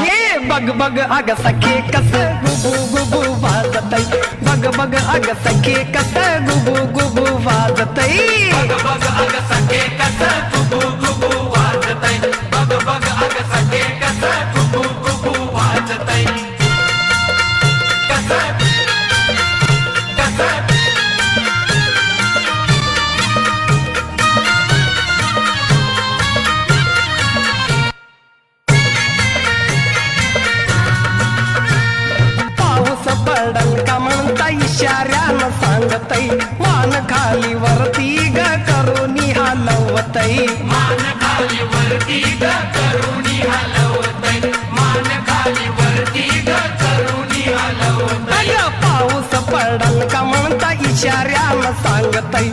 ये बग बग अग सखे कस गुबू गुबू वाजतई, बग बग अग सखे कस गुबू गुबू वाजतई, बग बग अग सखे कस गुबू गुबू वाजतई, बग बग अग सखे कस गुबू गुबू वाजतई, कस कस पाऊस पडल का म्हणता इशाऱ्यानं सांगतई, मान खाली वरती ग करुणी हलवतई, मान खाली वरती ग करुणी हलवतई, मान खाली वरती ग करुणी हलवतई, अग पाऊस पडल का म्हणता इशाऱ्यानं सांगतई,